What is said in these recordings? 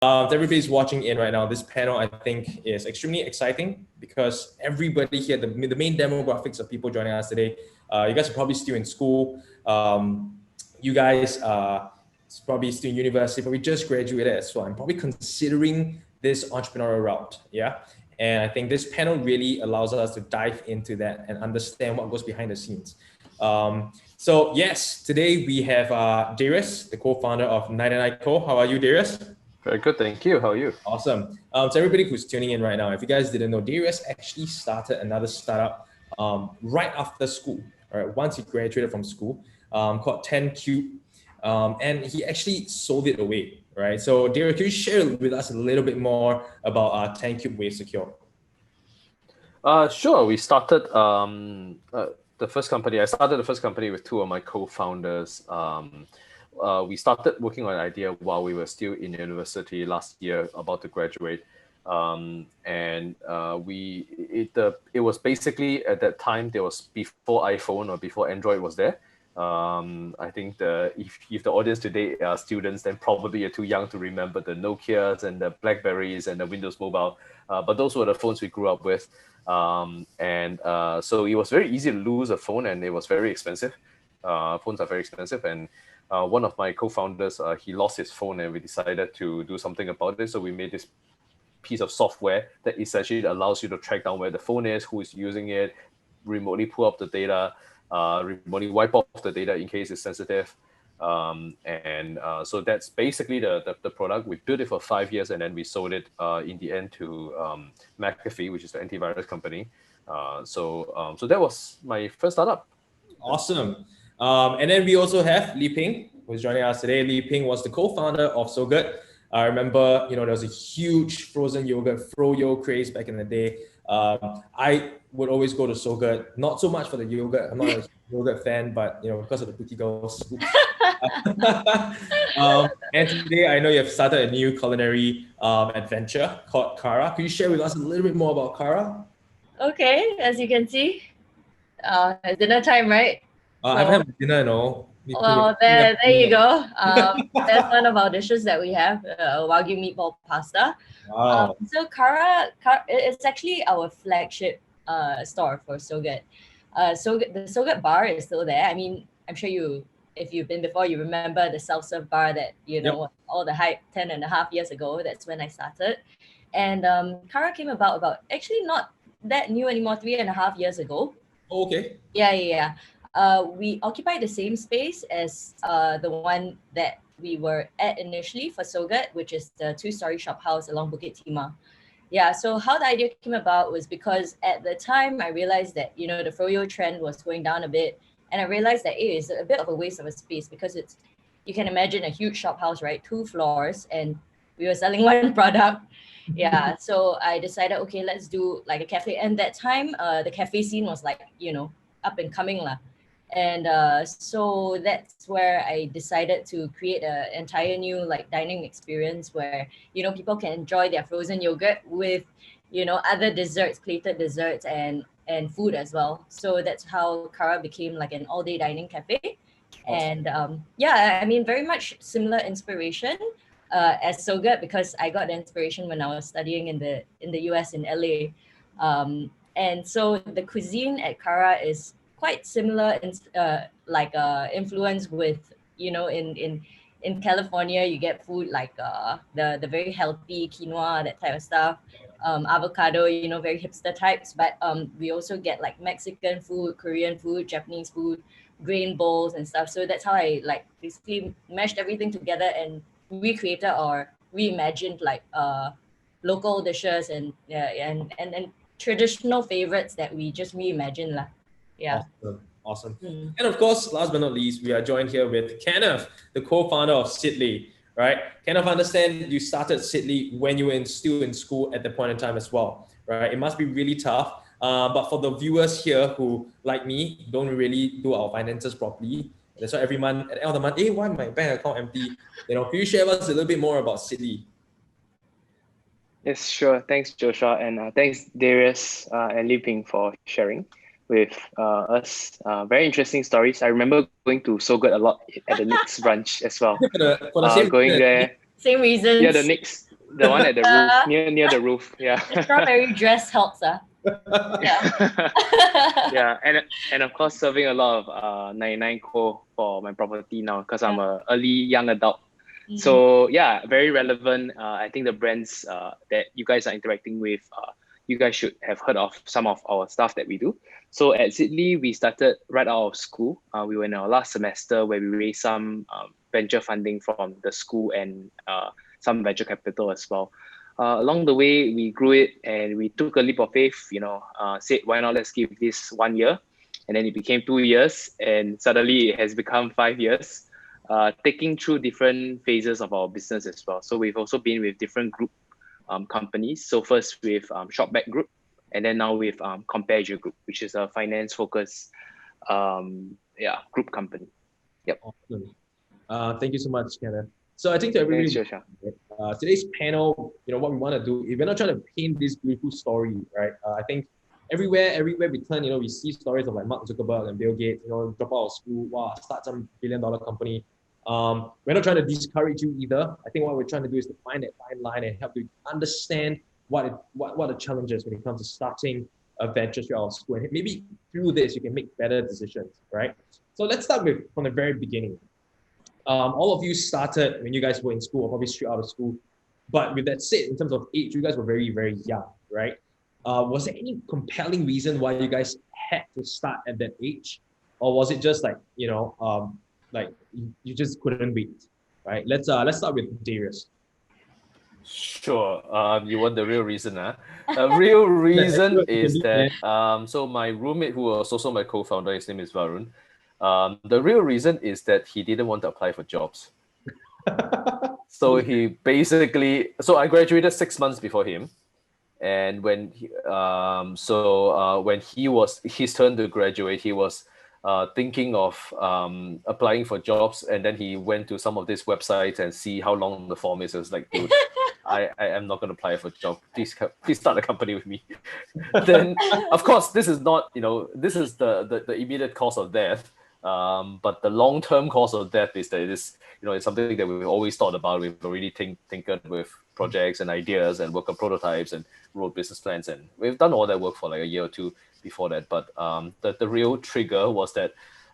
To everybody's watching in right now, this panel I think is extremely exciting because everybody here, the main demographics of people joining us today, you guys are probably still in school. You guys are probably still in university, but we just graduated as well. I'm probably considering this entrepreneurial route, yeah? And I think this panel really allows us to dive into that and understand what goes behind the scenes. So yes, today we have Darius, the co-founder of 99 Co. How are you, Darius? Very good, thank you. How are you? Awesome. To everybody who's tuning in right now, if you guys didn't know, Darius actually started another startup right after school, all right, once he graduated from school, called 10 Cube. And he actually sold it away, right? So Darius, can you share with us a little bit more about 10 Cube Wave Secure? Sure. We started the first company. I started the first company with two of my co-founders. We started working on an idea while we were still in university last year, about to graduate. It was basically at that time, there was before iPhone or before Android was there. I think if the audience today are students, then probably you're too young to remember the Nokias and the Blackberries and the Windows Mobile. But those were the phones we grew up with. So it was very easy to lose a phone, and it was very expensive. Phones are very expensive, and one of my co-founders, he lost his phone, and we decided to do something about it. So we made this piece of software that essentially allows you to track down where the phone is, who is using it, remotely pull up the data, remotely wipe off the data in case it's sensitive. So that's basically the product. We built it for 5 years, and then we sold it in the end to McAfee, which is the antivirus company. So that was my first startup. Awesome. And then we also have Li Ping, who's joining us today. Li Ping was the co-founder of Sogurt. I remember, there was a huge frozen yogurt, froyo craze back in the day. I would always go to Sogurt, not so much for the yogurt. I'm not a yogurt fan, but because of the pretty girls. And today I know you have started a new culinary adventure called KARA. Could you share with us a little bit more about KARA? Okay, as you can see, it's dinner time, right? I haven't had dinner, Well, there you go. That's one of our dishes that we have, Wagyu meatball pasta. Wow. So KARA, it's actually our flagship store for Sogurt. The Sogurt bar is still there. I mean, I'm sure if you've been before, you remember the self-serve bar that, all the hype 10.5 years ago. That's when I started. And KARA came about actually not that new anymore, 3.5 years ago. Okay. Yeah. We occupied the same space as the one that we were at initially for Sogurt, which is the 2-story shop house along Bukit Timah. Yeah, so how the idea came about was because at the time I realized that, the froyo trend was going down a bit. And I realized that it is a bit of a waste of a space because you can imagine a huge shop house, right? 2 floors, and we were selling one product. Yeah, so I decided, okay, let's do like a cafe. And that time, the cafe scene was like, up and coming lah. And so that's where I decided to create an entire new dining experience where, people can enjoy their frozen yogurt with, other desserts, plated desserts and food as well. So that's how KARA became like an all-day dining cafe. Awesome. And very much similar inspiration as Sogurt, because I got the inspiration when I was studying in the US in LA. And so the cuisine at KARA is quite similar influence with, in California, you get food like the very healthy quinoa, that type of stuff, avocado, very hipster types. But we also get like Mexican food, Korean food, Japanese food, grain bowls and stuff. So that's how I basically meshed everything together and recreated or reimagined local dishes and traditional favorites that we just reimagined lah. Yeah. Awesome. And of course, last but not least, we are joined here with Kenneth, the co-founder of Sidley, right? Kenneth, I understand you started Sidley when you were still in school at the point in time as well, right? It must be really tough. But for the viewers here who, like me, don't really do our finances properly, that's why every month, at the end of the month, why my bank account empty? Can you share with us a little bit more about Sidley? Yes, sure. Thanks, Joshua. And thanks, Darius and Li Ping for sharing with us. Very interesting stories. I remember going to Sogurt a lot at the Knicks branch as well. For the same going there. Same reasons. Yeah, the Knicks. The one at the roof, near the roof. Yeah. The strawberry dress helps. Yeah. Yeah, and of course serving a lot of 99 co for my property now because I'm a early young adult. So yeah, very relevant. I think the brands that you guys are interacting with, you guys should have heard of some of our stuff that we do. So at Sidley, we started right out of school. We were in our last semester where we raised some venture funding from the school and some venture capital as well. Along the way, we grew it and we took a leap of faith, said, why not let's give this 1 year? And then it became 2 years and suddenly it has become 5 years, taking through different phases of our business as well. So we've also been with different group companies. So first with Shopback Group, and then now with Compare Group, which is a finance-focused group company. Yep. Awesome. Thank you so much, Kenneth. So I think to everybody, today's panel, what we want to do, we're not trying to paint this beautiful story, right? I think everywhere we turn, we see stories of like Mark Zuckerberg and Bill Gates, drop out of school, wow, start some billion-dollar company. We're not trying to discourage you either. I think what we're trying to do is to find that fine line and help you understand what the challenges when it comes to starting a venture straight out of school. And maybe through this, you can make better decisions, right? So let's start from the very beginning. All of you started when you guys were in school, or probably straight out of school. But with that said, in terms of age, you guys were very, very young, right? Was there any compelling reason why you guys had to start at that age? Or was it just like, like you just couldn't wait, right? Let's start with Darius. Sure. You want the real reason, huh? The real reason is that so my roommate, who was also my co-founder, his name is Varun. The real reason is that he didn't want to apply for jobs. So he basically, so I graduated 6 months before him. And when when he was his turn to graduate, he was thinking of applying for jobs, and then he went to some of these websites and see how long the form is. It was like, dude, I am not going to apply for a job. Please start a company with me. Then, of course, this is not, this is the immediate cause of death. But the long-term cause of death is that it is, it's something that we've always thought about. We've already tinkered with projects and ideas and worked on prototypes and wrote business plans, and we've done all that work for like a year or two before that. But the real trigger was that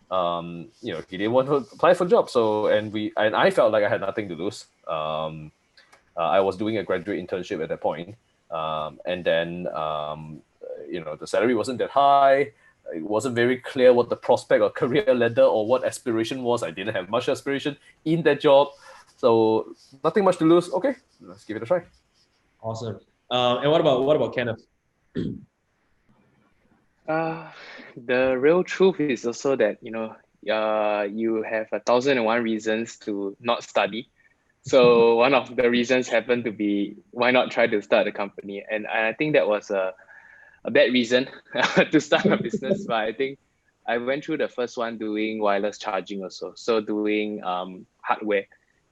he didn't want to apply for jobs. So and I felt like I had nothing to lose. I was doing a graduate internship at that point, and then the salary wasn't that high. It wasn't very clear what the prospect or career ladder or what aspiration was. I didn't have much aspiration in that job. So nothing much to lose. Okay, let's give it a try. Awesome. And what about Kenneth? The real truth is also that, you have 1,001 reasons to not study. So one of the reasons happened to be, why not try to start a company? And I think that was a bad reason to start a business, but I think I went through the first one doing wireless charging also, so doing hardware,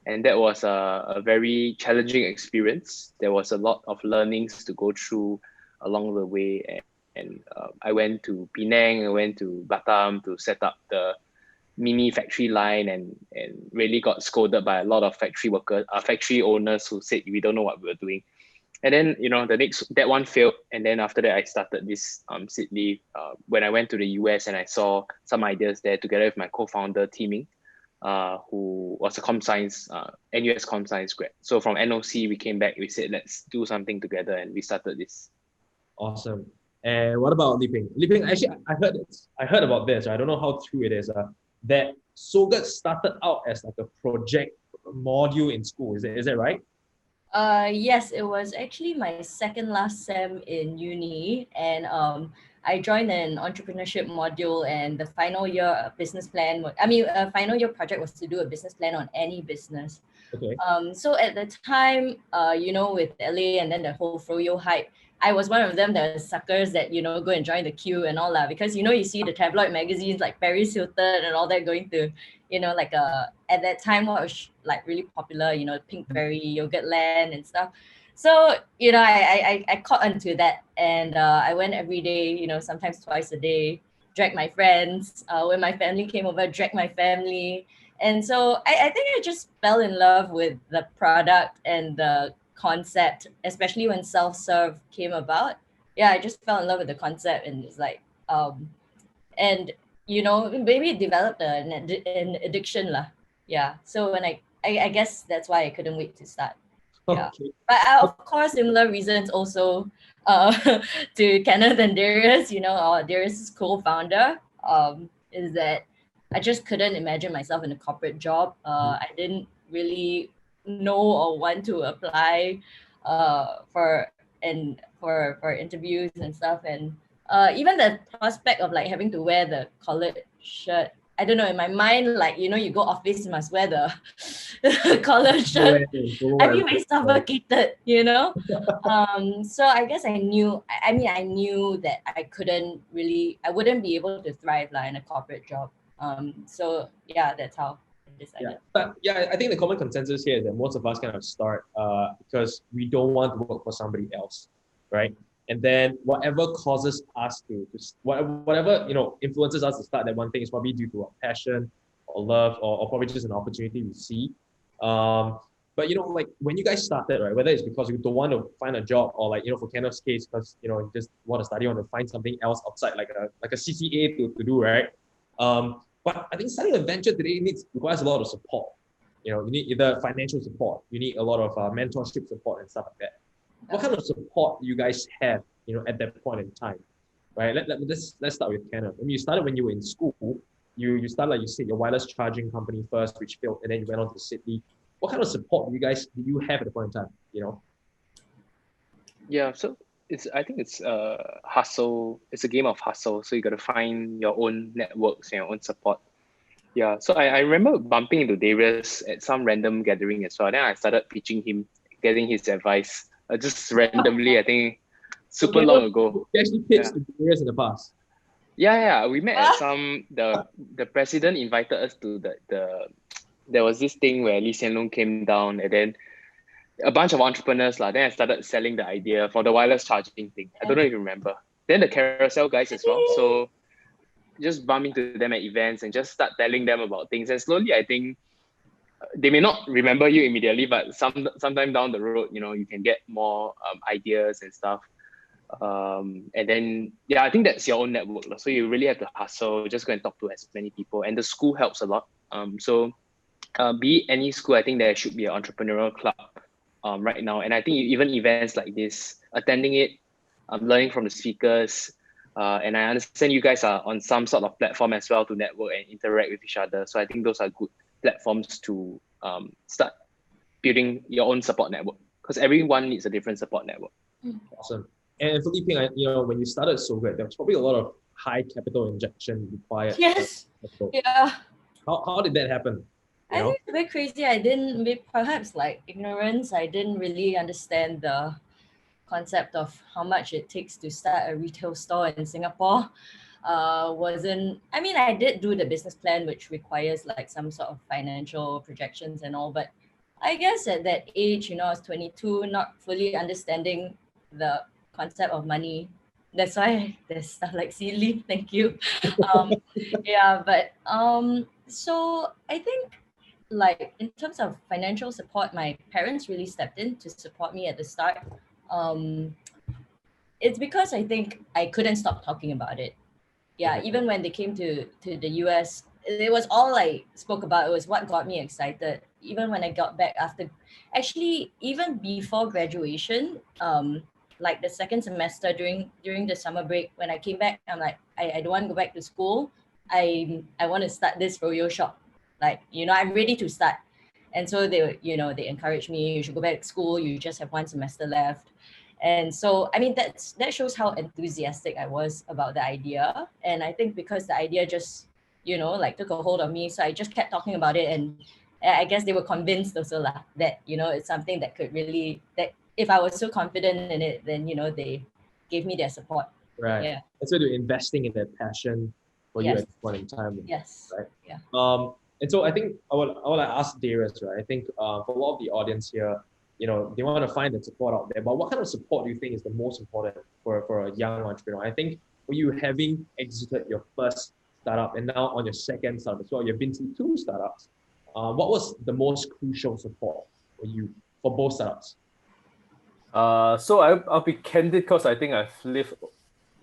and that was a very challenging experience. There was a lot of learnings to go through along the way, and I went to Penang, I went to Batam to set up the mini factory line, and really got scolded by a lot of factory workers, factory owners who said we don't know what we were doing. And then, that one failed. And then after that, I started this Sidley when I went to the US, and I saw some ideas there together with my co-founder, Timing, who was a NUS com science grad. So from NOC, we came back, we said, let's do something together, and we started this. Awesome. And what about Liping? Liping, actually, I heard about this. I don't know how true it is. That Sogurt started out as like a project module in school. Is that right? Yes, it was actually my second last sem in uni, and I joined an entrepreneurship module, and the final year business plan, final year project was to do a business plan on any business. Okay. So at the time, with LA and then the whole Froyo hype, I was one of them, the suckers that, go and join the queue and all that, because, you see the tabloid magazines like Paris Hilton and all that going to, at that time, what was like really popular, Pinkberry, Yogurtland and stuff. So, I caught onto that, and I went every day, sometimes twice a day, dragged my friends. When my family came over, dragged my family. And so I think I just fell in love with the product and the concept, especially when self-serve came about. Yeah, I just fell in love with the concept, and it's like, and maybe it developed an addiction lah. Yeah. So when I guess that's why I couldn't wait to start. Yeah. Okay. But of course, similar reasons also to Kenneth and Darius, Darius' co-founder, is that I just couldn't imagine myself in a corporate job. I didn't really know or want to apply for interviews and stuff, and even the prospect of like having to wear the collared shirt. I don't know, in my mind, like, you go office, you must wear the collared shirt. I feel very suffocated, So I guess I knew that I wouldn't be able to thrive like in a corporate job. So yeah, that's how I decided. Yeah, but yeah, I think the common consensus here is that most of us kind of start because we don't want to work for somebody else, right? And then whatever causes us to whatever influences us to start that one thing is probably due to our passion or love or probably just an opportunity we see. But like when you guys started, right, whether it's because you don't want to find a job or like for Kenneth's case because you just want to study, want to find something else outside like a CCA to do, right? But I think starting a venture today requires a lot of support. You need either financial support, you need a lot of mentorship support and stuff like that. What kind of support do you guys have, at that point in time, right? Let's start with Kenneth. When you started when you were in school, you started, like you said, your wireless charging company first, which failed, and then you went on to Sydney. What kind of support do you have at the point in time, Yeah, so I think it's hustle. It's a game of hustle. So you got to find your own networks and your own support. Yeah, so I remember bumping into Darius at some random gathering as well. Then I started pitching him, getting his advice, just randomly. I think super long ago. You actually pitched Darius in the past. Yeah. We met at the president invited us to there was this thing where Lee Hsien Loong came down, and then a bunch of entrepreneurs then I started selling the idea for the wireless charging thing. I don't know if you remember. Then the carousel guys as well. So just bump into them at events and just start telling them about things. And slowly, I think they may not remember you immediately, but sometime down the road, you can get more ideas and stuff. And then, I think that's your own network. So you really have to hustle, just go and talk to as many people. And the school helps a lot. So be it any school, I think there should be an entrepreneurial club right now. And I think even events like this, attending it, learning from the speakers, and I understand you guys are on some sort of platform as well to network and interact with each other. So I think those are good platforms to start building your own support network, because everyone needs a different support network. Awesome. And Philippe, when you started Sogurt, there was probably a lot of high capital injection required. Yes. Yeah. How did that happen? I think it's a bit crazy. Perhaps like ignorance, I didn't really understand the concept of how much it takes to start a retail store in Singapore. I did do the business plan, which requires like some sort of financial projections and all, but I guess at that age, I was 22, not fully understanding the concept of money. That's why there's stuff like Seedly, thank you. So I think like in terms of financial support, my parents really stepped in to support me at the start. It's because I think I couldn't stop talking about it. Yeah, even when they came to the US, it was all I spoke about. It was what got me excited. Even when I got back even before graduation, like the second semester during the summer break, when I came back, I'm like, I don't want to go back to school. I want to start this froyo shop. Like, I'm ready to start. And so they encouraged me, you should go back to school. You just have one semester left. And so, that shows how enthusiastic I was about the idea. And I think because the idea just, took a hold of me. So I just kept talking about it. And I guess they were convinced also that, it's something that could really, that if I was so confident in it, then, they gave me their support. Right. Yeah. And so they're investing in their passion for you at this point in time. Yes. Right. Yeah. And so I think I want to ask Darius, right? I think for a lot of the audience here, they want to find that support out there. But what kind of support do you think is the most important for a young entrepreneur? I think for you, having exited your first startup and now on your second startup as well, you've been through 2 startups. What was the most crucial support for you for both startups? So I'll be candid because I think I've lived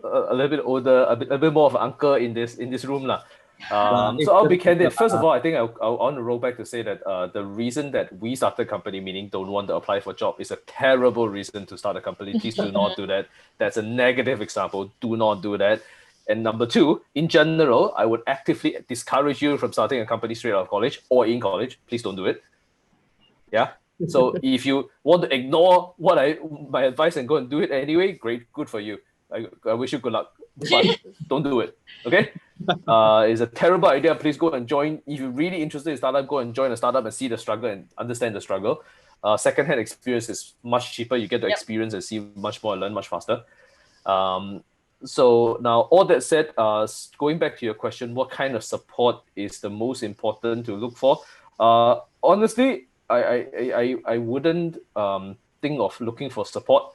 a little bit older, a bit more of an uncle in this room lah. So I'll be candid. First of all, I think I'll want to roll back to say that the reason that we started a company, meaning don't want to apply for a job, is a terrible reason to start a company. Please do not do that. That's a negative example. Do not do that. And number two, in general, I would actively discourage you from starting a company straight out of college or in college. Please don't do it. Yeah. So if you want to ignore my advice and go and do it anyway, great, good for you. I wish you good luck, but don't do it. Okay? It's a terrible idea. Please go and join. If you're really interested in startup, go and join a startup and see the struggle and understand the struggle. Secondhand experience is much cheaper. You get to experience and see much more and learn much faster. So now, all that said, going back to your question, what kind of support is the most important to look for? Honestly, I wouldn't think of looking for support.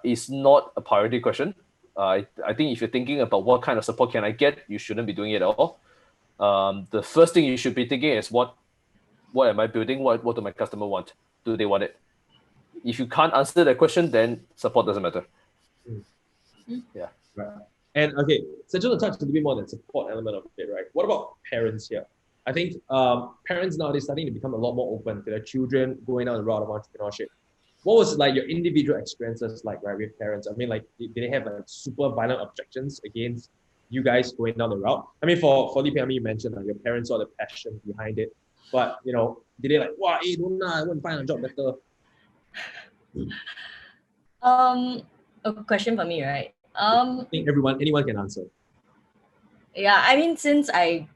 It's not a priority question. I think if you're thinking about what kind of support can I get, you shouldn't be doing it at all. The first thing you should be thinking is what am I building? What do my customer want? Do they want it? If you can't answer that question, then support doesn't matter. Yeah. Right. And okay, so just to touch a little bit more on the support element of it, right? What about parents here? I think parents nowadays starting to become a lot more open to their children going down the route of entrepreneurship. What was like your individual experiences like, right, with parents? I mean, like, did they have like super violent objections against you guys going down the route? I mean, for Lipe, I mean, you mentioned like your parents saw the passion behind it, but you know, did they like, wow, hey, don't I want to find a job better? A question for me, right? I think anyone can answer. Yeah, I mean, since I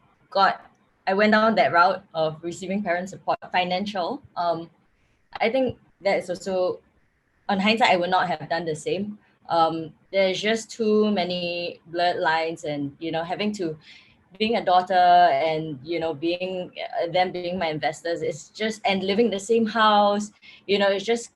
went down that route of receiving parent support, financial, I think that is also, on hindsight, I would not have done the same. There's just too many blurred lines, and you know, being a daughter and you know, being them being my investors, it's just, and living in the same house, you know, it just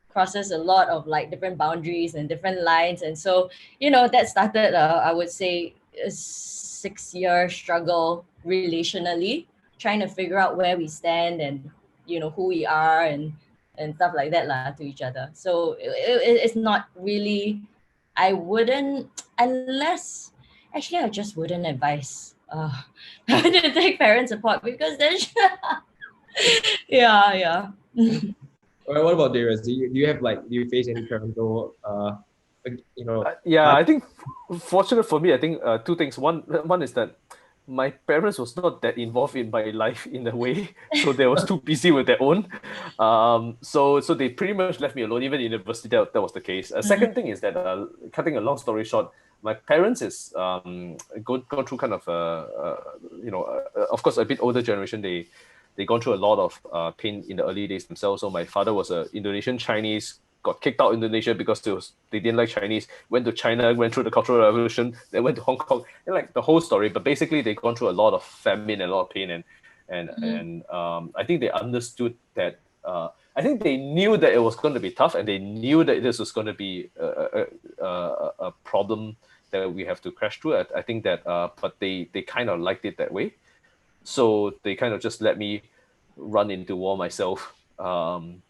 crosses a lot of like different boundaries and different lines, and so you know, that started I would say a 6-year struggle relationally, trying to figure out where we stand and you know, who we are and stuff like that to each other. So it's not really, I wouldn't, unless, actually I just wouldn't advise to take parent support, because then yeah. All right, what about Darius? Do you face any parental you know? Yeah, I think fortunate for me, I think two things. One is that my parents was not that involved in my life in a way, so they was too busy with their own. So they pretty much left me alone. Even in university, that was the case. Second thing is that, cutting a long story short, my parents is gone through kind of of course, a bit older generation. They gone through a lot of pain in the early days themselves. So my father was a Indonesian Chinese, got kicked out of Indonesia because they didn't like Chinese, went to China, went through the Cultural Revolution, then went to Hong Kong, and like the whole story. But basically, they gone through a lot of famine and a lot of pain, and I think they understood that. I think they knew that it was going to be tough, and they knew that this was going to be a problem that we have to crash through. I think that, but they kind of liked it that way. So they kind of just let me run into war myself, and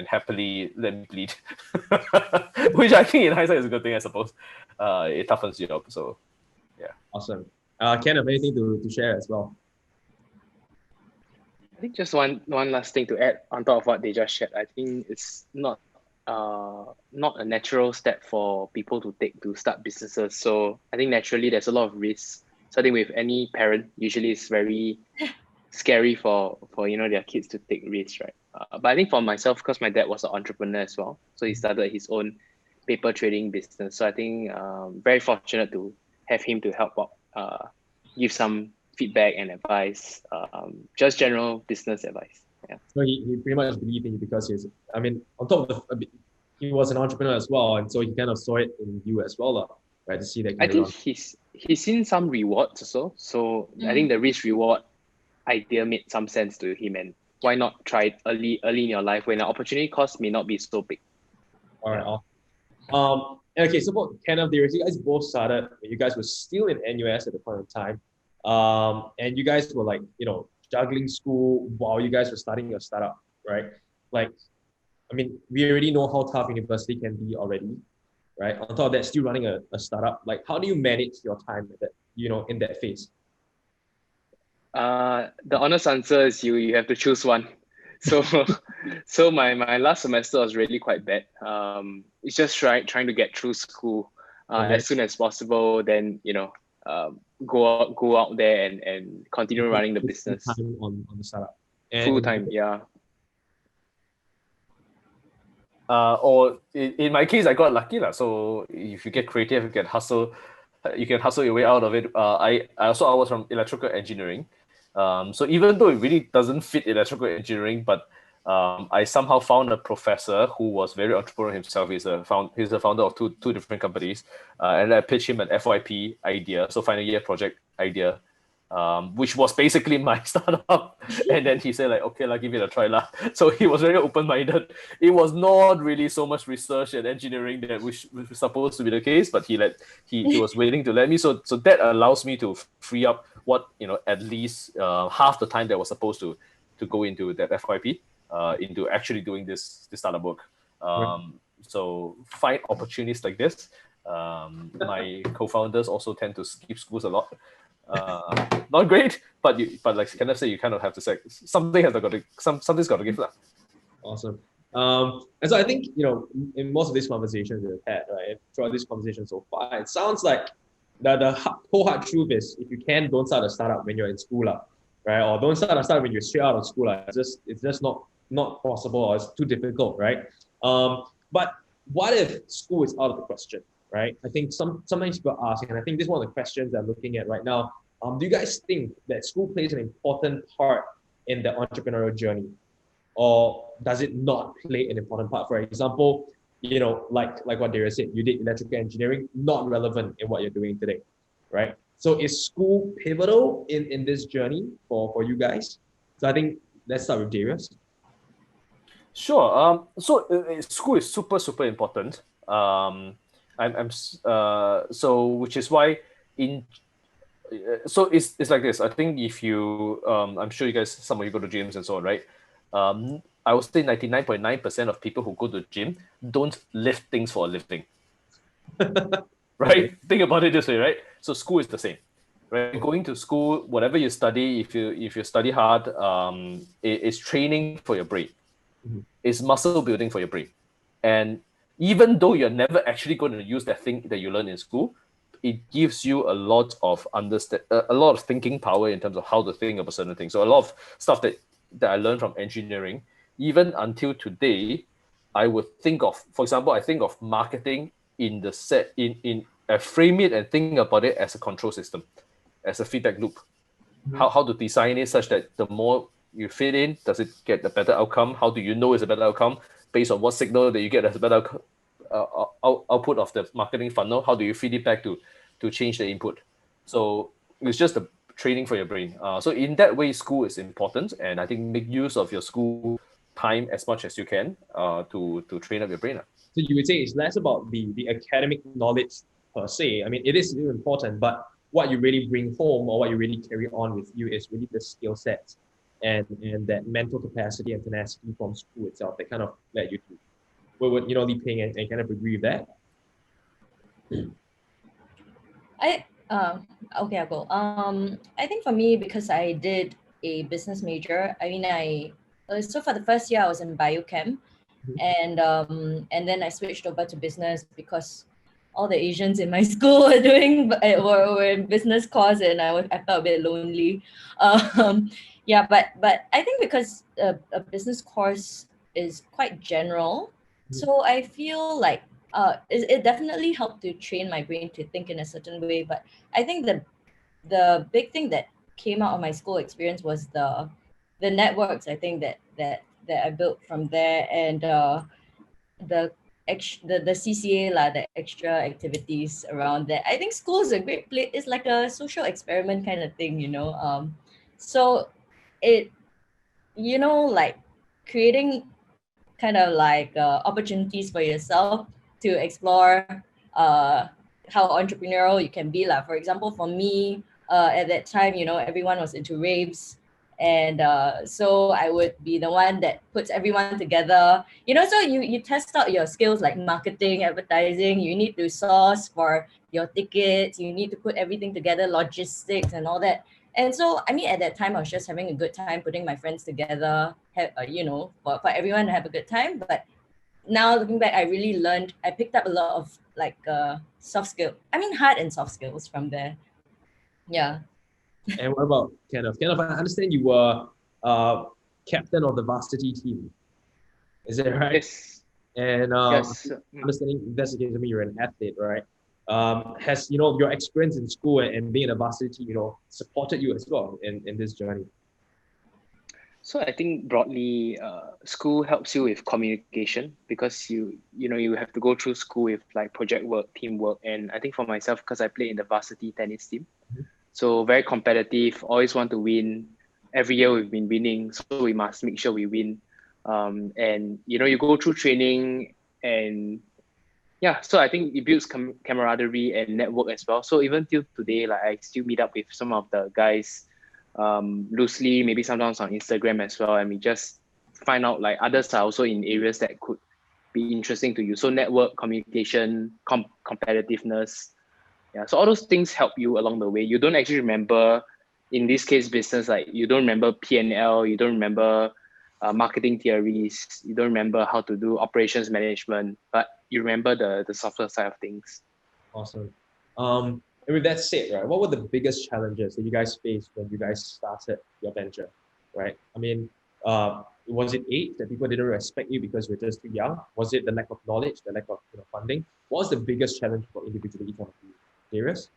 happily let me bleed, which I think in hindsight is a good thing, I suppose. It toughens you up. So, yeah. Awesome. Kenneth, anything to share as well? I think just one last thing to add on top of what they just shared. I think it's not a natural step for people to take to start businesses. So I think naturally there's a lot of risks. Starting with any parent, usually it's very scary for their kids to take risks, right? But I think for myself, because my dad was an entrepreneur as well, so he started his own paper trading business. So I think very fortunate to have him to help out, give some feedback and advice, just general business advice. Yeah. So he pretty much believed in you because on top of he was an entrepreneur as well, and so he kind of saw it in you as well, right? To see that. I think he's seen some rewards also. So I think the risk reward idea made some sense to him, and why not try it early in your life when the opportunity cost may not be so big. All right. Okay, so for Kenneth, Darius, you guys both started. You guys were still in NUS at the point of time, and you guys were juggling school while you guys were starting your startup, right? Like, I mean, we already know how tough university can be already, right? On top of that, still running a startup. Like, how do you manage your time in that, in that phase? The honest answer is you have to choose one. So so my last semester was really quite bad. It's just trying to get through school as soon as possible. Then go out there and continue running the business Time on the startup. full time. Yeah. Or in my case, I got lucky lah. So if you get creative, you can hustle your way out of it. I was from electrical engineering. So even though it really doesn't fit electrical engineering, but I somehow found a professor who was very entrepreneurial himself. He's the founder of two different companies, and I pitched him an FYP idea, so final year project idea, which was basically my startup. And then he said like, okay, I'll give it a try lah. So he was very open-minded. It was not really so much research and engineering that which was supposed to be the case, but he was willing to let me. So that allows me to free up at least half the time that was supposed to go into that FYP, into actually doing this startup work. So find opportunities like this. My co-founders also tend to skip schools a lot. Not great, but like Kenneth said, you kind of have to say something's got to give lah. Awesome. And so I think in most of these conversations we've had, right, throughout this conversation so far, it sounds like the whole hard truth is if you don't start a startup when you're in school, right? Or don't start a startup when you're straight out of school. It's just not possible, or it's too difficult, right? But what if school is out of the question, right? I think sometimes people ask, and I think this is one of the questions I'm looking at right now. Do you guys think that school plays an important part in the entrepreneurial journey? Or does it not play an important part? For example, like what Darius said, you did electrical engineering, not relevant in what you're doing today, right? So is school pivotal in this journey for you guys? So I think let's start with Darius. Sure. So school is super, super important. So which is why so it's like this. I think if you I'm sure you guys, some of you go to gyms and so on, right? I would say 99.9% of people who go to the gym don't lift things for a living. Right? Okay. Think about it this way, right? So school is the same, right? Going to school, whatever you study, if you study hard, it's training for your brain. Mm-hmm. It's muscle building for your brain. And even though you're never actually going to use that thing that you learn in school, it gives you a lot of a lot of thinking power in terms of how to think about certain things. So a lot of stuff that I learned from engineering, even until today, I would think of, for example, I think of marketing in the set in frame it and think about it as a control system, as a feedback loop. Mm-hmm. How to design it such that the more you fit in, does it get a better outcome? How do you know it's a better outcome? Based on what signal that you get as a better output of the marketing funnel, how do you feed it back to change the input? So it's just a training for your brain. So in that way, school is important, and I think make use of your school time as much as you can to train up your brain. So you would say it's less about the academic knowledge per se. I mean, it is really important, but what you really bring home or what you really carry on with you is really the skill sets and that mental capacity and tenacity from school itself that kind of led you to. Would Li Ping and kind of agree with that? Okay, I'll go. I think for me, because I did a business major, I mean, so for the first year I was in biochem, and then I switched over to business because all the Asians in my school were in business course, and I felt a bit lonely. Yeah, but I think because a business course is quite general, so I feel like it definitely helped to train my brain to think in a certain way. But I think the big thing that came out of my school experience was the networks. I think that I built from there, and the CCA the extra activities around that. I think school is a great place. It's like a social experiment kind of thing, So it, like creating kind of like opportunities for yourself to explore how entrepreneurial you can be. For example, for me, at that time, everyone was into raves, And so I would be the one that puts everyone together. So you test out your skills like marketing, advertising. You need to source for your tickets. You need to put everything together, logistics and all that. And so, I mean, at that time, I was just having a good time putting my friends together, for everyone to have a good time. But now looking back, I really I picked up a lot of like soft skill. I mean, hard and soft skills from there. Yeah. And what about Kenneth? Kenneth, I understand you were captain of the varsity team. Is that right? Yes. And Yes. understanding that's the case, I mean, you're an athlete, right? Has your experience in school and being in a varsity team, supported you as well in this journey? So I think broadly, school helps you with communication because you have to go through school with like project work, teamwork, and I think for myself, because I played in the varsity tennis team, so very competitive, always want to win. Every year we've been winning, so we must make sure we win. And you go through training, and yeah, so I think it builds camaraderie and network as well. So even till today, like I still meet up with some of the guys loosely, maybe sometimes on Instagram as well, and we just find out like others are also in areas that could be interesting to you. So network, communication, competitiveness, yeah. So all those things help you along the way. You don't actually remember, in this case, business, like you don't remember P&L, you don't remember marketing theories, you don't remember how to do operations management, but you remember the software side of things. Awesome. And with that said, right, what were the biggest challenges that you guys faced when you guys started your venture, right? I mean, was it age that people didn't respect you because you're just too young? Was it the lack of knowledge, the lack of funding? What was the biggest challenge for individual each one of you? Darius?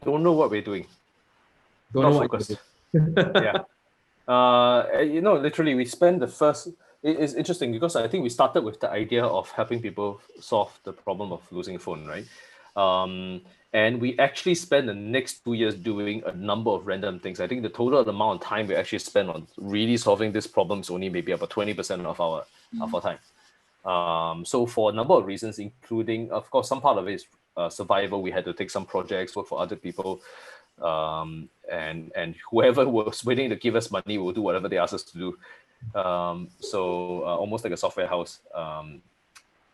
Don't know what we're doing. Don't Not know what focused. you're Yeah. Literally, we spent the first. It's interesting because I think we started with the idea of helping people solve the problem of losing a phone, right? And we actually spent the next 2 years doing a number of random things. I think the total amount of time we actually spent on really solving this problem is only maybe about 20% of our time. So for a number of reasons, including, of course, some part of it is survival. We had to take some projects, work for other people. And whoever was willing to give us money will do whatever they ask us to do. So almost like a software house.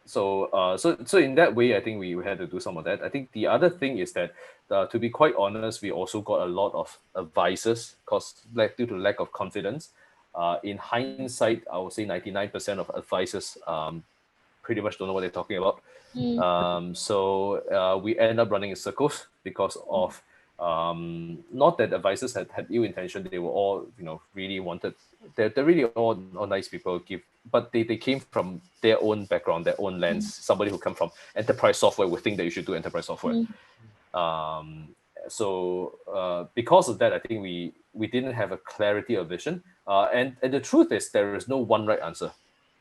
So in that way, I think we had to do some of that. I think the other thing is that, to be quite honest, we also got a lot of advices due to lack of confidence. In hindsight, I would say 99% of advisors pretty much don't know what they're talking about. So we end up running in circles because of not that advisors had ill intention. They were all really wanted. They're really all nice people. But they came from their own background, their own lens. Somebody who come from enterprise software would think that you should do enterprise software. So because of that, I think we didn't have a clarity of vision. And the truth is, there is no one right answer.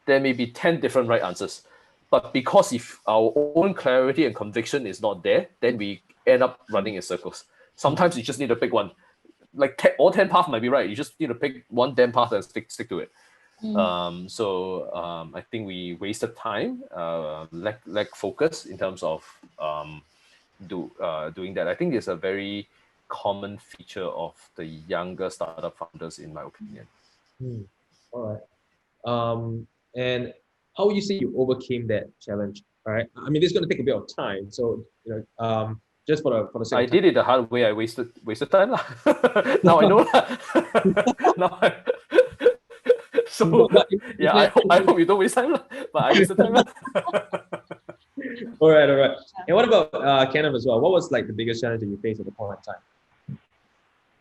There may be 10 different right answers. But because if our own clarity and conviction is not there, then we end up running in circles. Sometimes you just need to pick one. Like all 10 paths might be right. You just need to pick one damn path and stick to it. So I think we wasted time, lack focus in terms of doing that. I think it's a very common feature of the younger startup founders, in my opinion. All right. And how would you say you overcame that challenge? All right. I mean, this is going to take a bit of time. So, just for the sake of time. I did it the hard way. I wasted time. Now I know. So yeah, I hope you don't waste time, but I wasted time. All right. And what about Kenneth as well? What was like the biggest challenge that you faced at the point in time?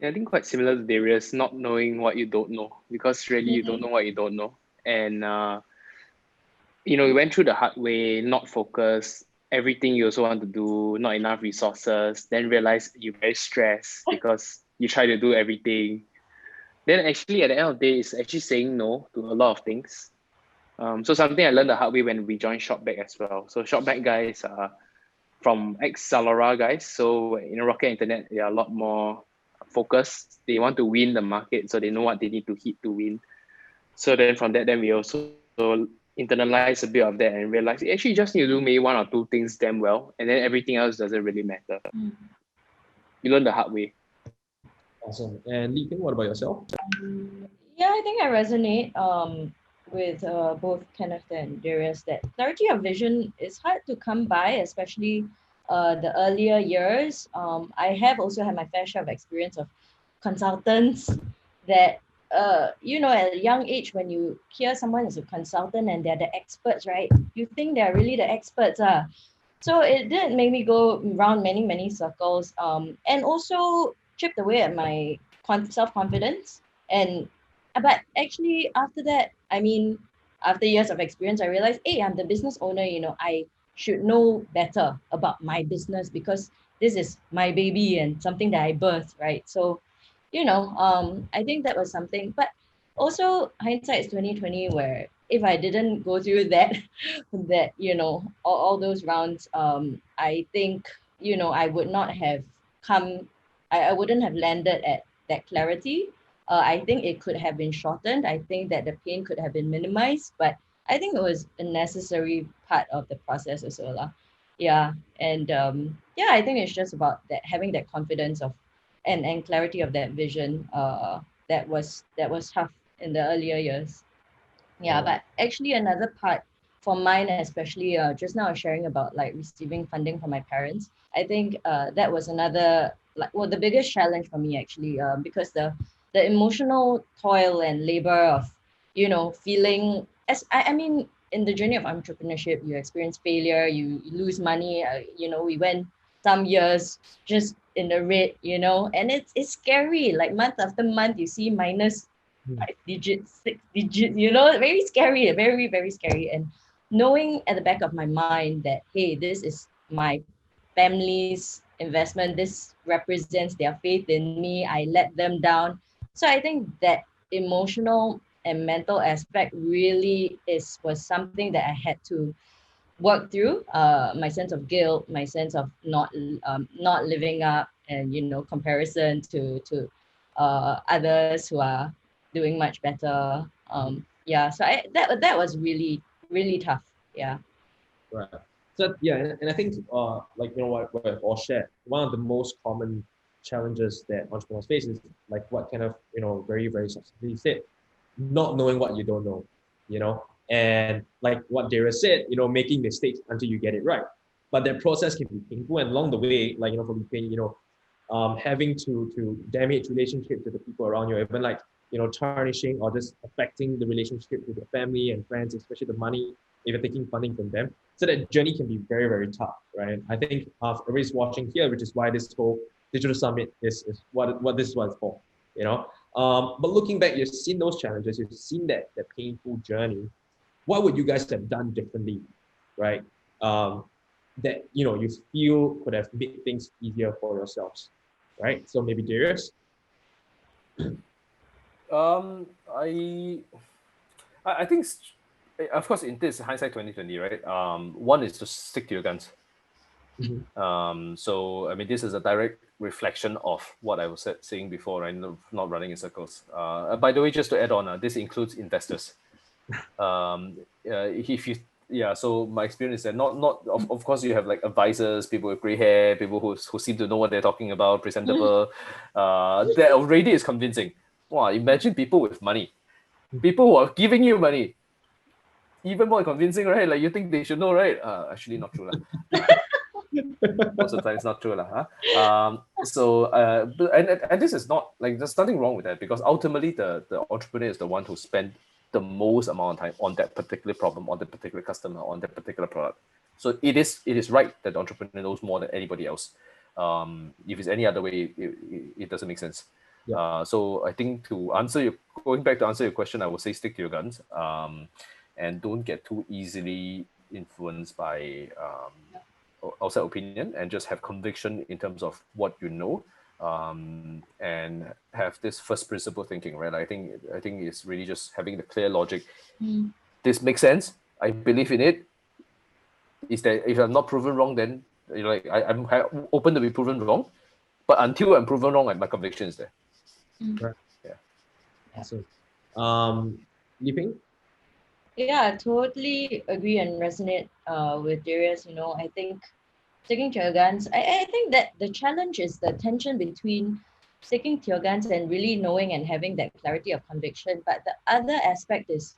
Yeah, I think quite similar to Darius, not knowing what you don't know, because really you don't know what you don't know. And we went through the hard way, not focused, everything you also want to do, not enough resources, then realize you're very stressed because you try to do everything. Then actually at the end of the day, it's actually saying no to a lot of things. So something I learned the hard way when we joined Shopback as well. So Shopback guys are from ex-Zalora guys. So Rocket Internet, they are a lot more focused. They want to win the market, so they know what they need to hit to win. So then from that, then we also internalize a bit of that and realize you actually just need to do maybe one or two things damn well, and then everything else doesn't really matter. You learn the hard way. Awesome. And Li Ping, what about yourself? Yeah, I think I resonate with both Kenneth and Darius that clarity of vision is hard to come by, especially the earlier years. I have also had my fair share of experience of consultants that, at a young age, when you hear someone is a consultant and they're the experts, right? You think they're really the experts. So it did make me go around many, many circles, and also chipped away at my self-confidence. And but actually after that, I mean, after years of experience, I realized, hey, I'm the business owner, I should know better about my business because this is my baby and something that I birthed, right? So, I think that was something, but also hindsight is 2020, where if I didn't go through that, all those rounds, I think, I would not have come, I wouldn't have landed at that clarity. I think it could have been shortened. I think that the pain could have been minimized, but I think it was a necessary part of the process as well. Yeah. And yeah, I think it's just about that, having that confidence of and clarity of that vision. That was tough in the earlier years. Yeah, but actually another part for mine, especially just now I was sharing about like receiving funding from my parents. I think that was another, like, well, the biggest challenge for me actually, because the emotional toil and labor of, feeling as I mean, in the journey of entrepreneurship, you experience failure, you lose money. We went some years just in the red, and it's scary. Like month after month, you see minus 5 digits, 6 digits, very scary, very, very scary. And knowing at the back of my mind that, hey, this is my family's investment, this represents their faith in me, I let them down. So I think that emotional and mental aspect really was something that I had to work through. My sense of guilt, my sense of not living up, and comparison to others who are doing much better. Yeah, so that was really, really tough. Yeah. Right. So yeah, and I think like what I've all shared, one of the most common challenges that entrepreneurs face is like what kind of very, very successfully said, not knowing what you don't know, and like what Darius said, making mistakes until you get it right. But that process can be painful, and along the way, like for me, having to damage relationships with the people around you, even like tarnishing or just affecting the relationship with your family and friends, especially the money if you're taking funding from them. So that journey can be very, very tough, right? I think everybody's watching here, which is why this whole digital summit is what this is what it's for, But looking back, you've seen those challenges, you've seen that painful journey. What would you guys have done differently, right? That you feel could have made things easier for yourselves, right? So maybe Darius. I think, of course, in this hindsight 2020, right? One is to stick to your guns. So I mean, this is a direct reflection of what I was saying before, right? Not running in circles. By the way, just to add on, this includes investors. If you so my experience is that not of course you have like advisors, people with gray hair, people who seem to know what they're talking about, presentable. That already is convincing. Wow, imagine people with money, people who are giving you money. Even more convincing, right? Like you think they should know, right? Actually, not true, lah. Most of the time, it's not true, lah. And this is not like there's nothing wrong with that, because ultimately the entrepreneur is the one who spent the most amount of time on that particular problem, on that particular customer, on that particular product. So it is right that the entrepreneur knows more than anybody else. If it's any other way, it doesn't make sense. Yeah. So I think going back to answer your question, I would say stick to your guns, and don't get too easily influenced by outside opinion, and just have conviction in terms of what you know. And have this first principle thinking, right? I think it's really just having the clear logic. This makes sense. I believe in it. Is that if I'm not proven wrong, then I'm open to be proven wrong. But until I'm proven wrong, my conviction is there. Right. Yeah. Awesome. Li Ping? Yeah, I totally agree and resonate with Darius. I think sticking to your guns, I think that the challenge is the tension between sticking to your guns and really knowing and having that clarity of conviction. But the other aspect is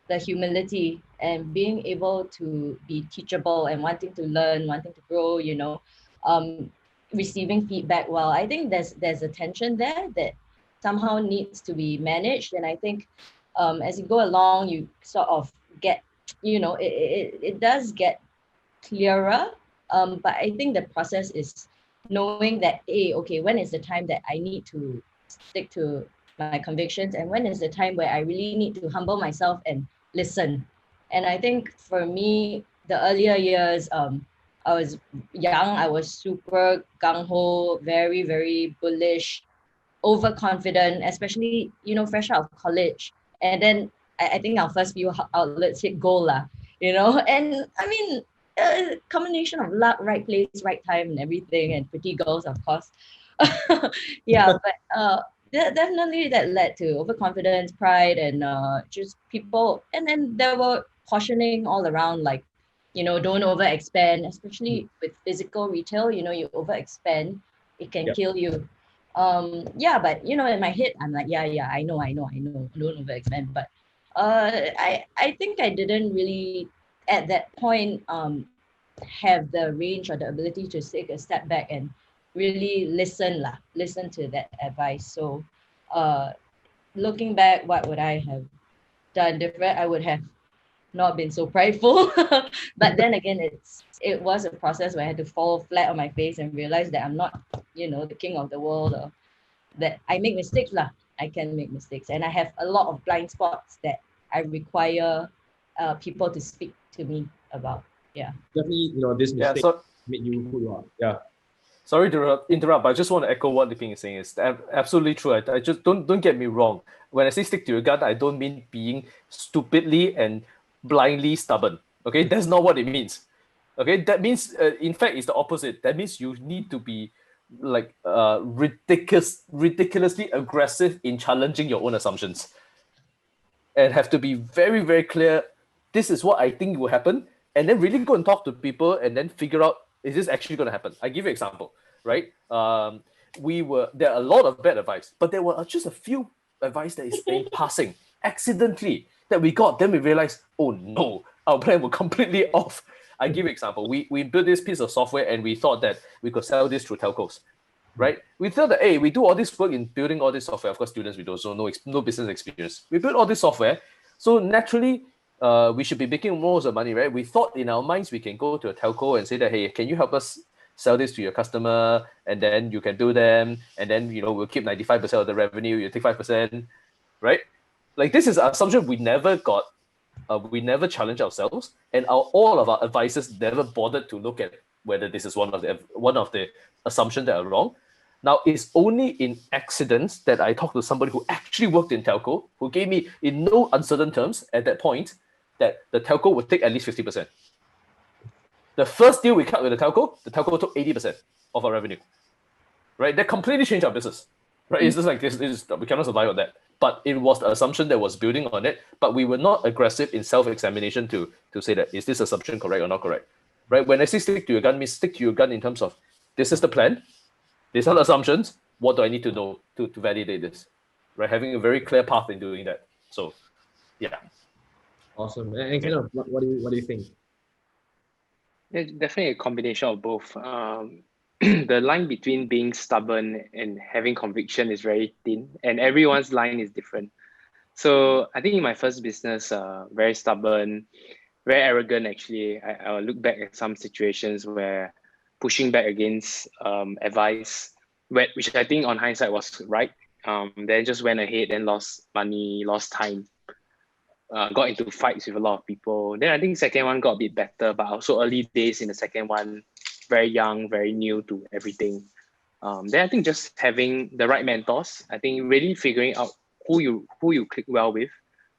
the humility and being able to be teachable and wanting to learn, wanting to grow, receiving feedback well. I think there's a tension there that somehow needs to be managed. And I think as you go along, you sort of get, it does get clearer. But I think the process is knowing that, hey, okay, when is the time that I need to stick to my convictions, and when is the time where I really need to humble myself and listen. And I think for me, the earlier years, I was young, I was super gung-ho, very, very bullish, overconfident, especially, fresh out of college. And then I think our first few outlets hit gold, and I mean, a combination of luck, right place, right time, and everything, and pretty girls, of course. Yeah, but definitely that led to overconfidence, pride, and just people. And then there were cautioning all around, like, don't overexpend, especially with physical retail. You overexpend, it can kill you. Yeah, but in my head, I'm like, yeah, I know, don't overexpend. But I think I didn't really at that point have the range or the ability to take a step back and really listen to that advice. So looking back, what would I have done different? I would have not been so prideful. But then again, it was a process where I had to fall flat on my face and realize that I'm not, the king of the world, or that I make mistakes. I can make mistakes. And I have a lot of blind spots that I require people to speak to me about. Yeah. Definitely, this mistake made you who you are. Yeah. Sorry to interrupt, but I just want to echo what Li Ping is saying. It's absolutely true. I just don't get me wrong. When I say stick to your gut, I don't mean being stupidly and blindly stubborn. Okay, that's not what it means. Okay, that means in fact it's the opposite. That means you need to be like ridiculously aggressive in challenging your own assumptions, and have to be very, very clear. This is what I think will happen, and then really go and talk to people, and then figure out, is this actually going to happen? I give you an example, right? There are a lot of bad advice, but there were just a few advice that is in passing accidentally that we got. Then we realized, oh no, our plan was completely off. I give you an example. We built this piece of software and we thought that we could sell this through telcos, right? We thought that, hey, we do all this work in building all this software. Of course, students, we don't, so no business experience. We built all this software, so naturally, we should be making most of the money, right? We thought in our minds we can go to a telco and say that, hey, can you help us sell this to your customer, and then you can bill them, and then we'll keep 95% of the revenue, you take 5%, right? Like, this is an assumption we never got. We never challenged ourselves, and all of our advisors never bothered to look at whether this is one of the assumptions that are wrong. Now, it's only in accidents that I talked to somebody who actually worked in telco, who gave me, in no uncertain terms at that point, that the telco would take at least 50%. The first deal we cut with the telco took 80% of our revenue, right? That completely changed our business, right? It's just like this, we cannot survive on that. But it was the assumption that was building on it, but we were not aggressive in self-examination to say that, is this assumption correct or not correct, right? When I say stick to your gun, means stick to your gun in terms of, this is the plan, these are the assumptions, what do I need to know to validate this, right? Having a very clear path in doing that. So, yeah. Awesome. And kind of, what do you think? It's definitely a combination of both. The line between being stubborn and having conviction is very thin, and everyone's line is different. So I think in my first business, very stubborn, very arrogant. Actually, I look back at some situations where pushing back against advice, which I think on hindsight was right. Then just went ahead and lost money, lost time. Got into fights with a lot of people. Then I think second one got a bit better, but also early days in the second one, very young, very new to everything. Then I think just having the right mentors, I think really figuring out who you click well with,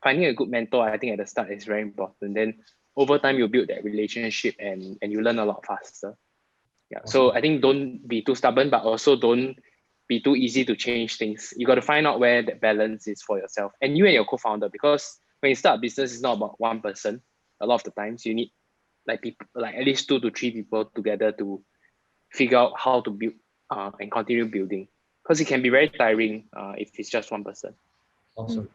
finding a good mentor, I think at the start is very important. Then over time you build that relationship and you learn a lot faster. Yeah. So I think don't be too stubborn, but also don't be too easy to change things. You got to find out where that balance is for yourself and you and your co-founder, because when you start a business, it's not about one person. A lot of the times you need people, like at least 2 to 3 people together to figure out how to build and continue building. because it can be very tiring if it's just one person. Awesome.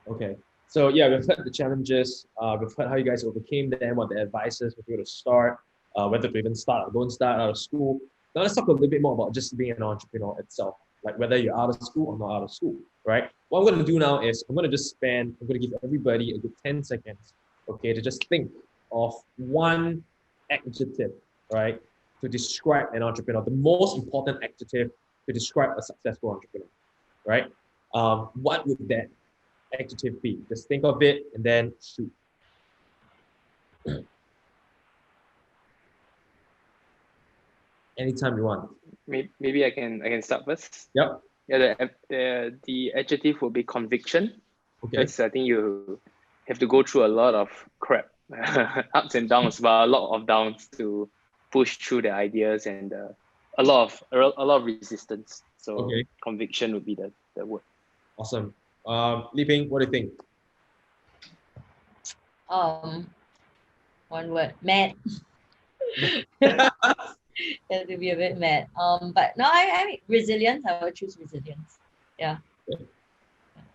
Okay. So yeah, we've heard the challenges. We've heard how you guys overcame them, what the advices were to start, whether to even start or don't start out of school. Now let's talk a little bit more about just being an entrepreneur itself, like whether you're out of school or not out of school, right? What I'm going to do now is I'm going to give everybody a good 10 seconds, okay, to just think of one adjective, right, to describe an entrepreneur, the most important adjective to describe a successful entrepreneur, right? What would that adjective be? Just think of it and then shoot. Anytime you want. Maybe I can start first. Yep. Yeah, the adjective would be conviction. Okay. Because I think you have to go through a lot of crap, ups and downs, but a lot of downs to push through the ideas, and a lot of resistance. So Okay. Conviction would be the word. Awesome. Li Ping, what do you think? One word, mad. Have to be a bit mad. But no, I mean resilience. I would choose resilience. Yeah.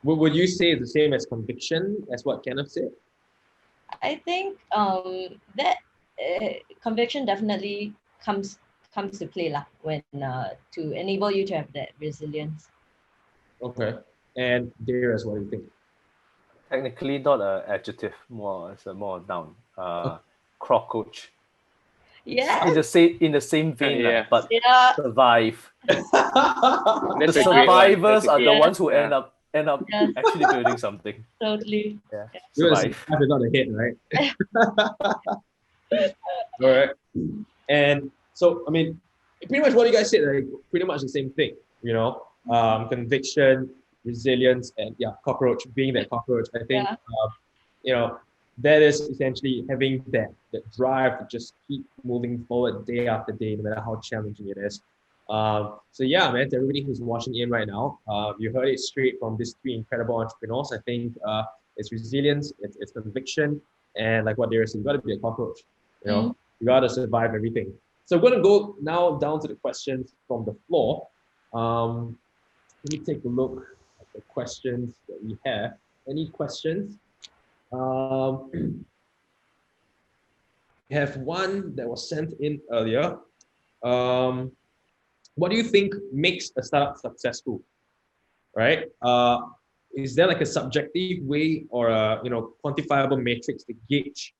Would you say it's the same as conviction, as what Kenneth said? I think that conviction definitely comes to play lah when to enable you to have that resilience. Okay. And Darius, what do you think? Technically not an adjective, it's a more noun. Cockroach. Yeah. In the same vein, Yeah. but Yeah. survive. That's The a great one. survivors That's a are great the one. ones who Yeah. end up Yes. actually building something. Totally. Yeah. You're a Survive. survivor, not a hit, right? All right. And so, I mean, pretty much what you guys said, like, pretty much the same thing, you know, conviction, resilience, and yeah, cockroach, being that cockroach, I think, Yeah. you know, that is essentially having that drive to just keep moving forward day after day, no matter how challenging it is. So yeah, man, to everybody who's watching in right now, you heard it straight from these three incredible entrepreneurs. I think it's resilience, it's conviction, and like what Darius said, you gotta be a cockroach. You know, you gotta survive everything. So we're gonna go now down to the questions from the floor. Let me take a look at the questions that we have. Any questions? We have one that was sent in earlier. What do you think makes a startup successful? Right? Is there like a subjective way or a quantifiable matrix to gauge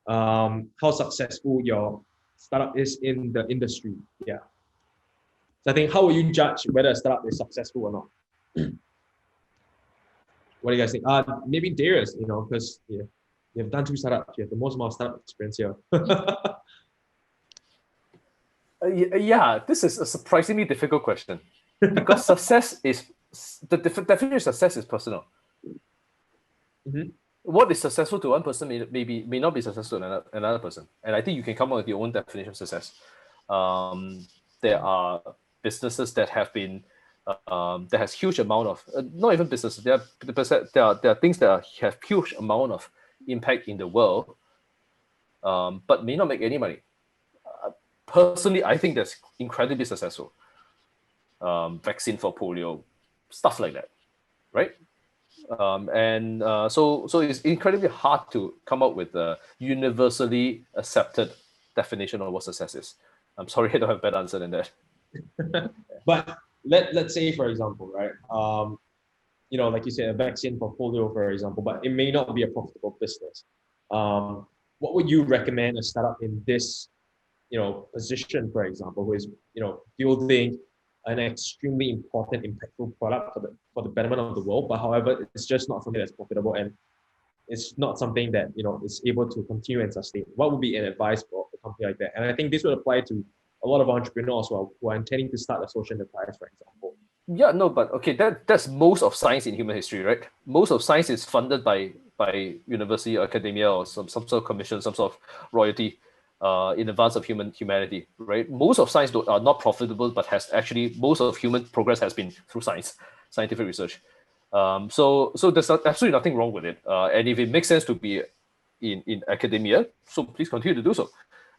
how successful your startup is in the industry? Yeah. So I think, how will you judge whether a startup is successful or not? What do you guys think? Maybe Darius, because you've done 2 startups. You have the most amount of startup experience here. Yeah, this is a surprisingly difficult question because success is the definition of success is personal. Mm-hmm. What is successful to one person may not be successful to another person, and I think you can come up with your own definition of success. There are businesses that have been that has huge amount of not even businesses. There are things that have huge amount of impact in the world, but may not make any money. Personally, I think that's incredibly successful. Vaccine for polio, stuff like that, right? So it's incredibly hard to come up with a universally accepted definition of what success is. I'm sorry, I don't have a better answer than that. But let's say, for example, right? Like you said, a vaccine for polio, for example, but it may not be a profitable business. What would you recommend a startup in this position, for example, who is building an extremely important, impactful product for the betterment of the world, but however, it's just not something that's profitable and it's not something that is able to continue and sustain? What would be an advice for a company like that? And I think this would apply to a lot of entrepreneurs who are intending to start a social enterprise, for example. Yeah, no, but okay, that's most of science in human history, right? Most of science is funded by university or academia or some sort of commission, some sort of royalty in advance of humanity, right? Most of science are not profitable, but most of human progress has been through scientific research. So there's absolutely nothing wrong with it. And if it makes sense to be in academia, so please continue to do so.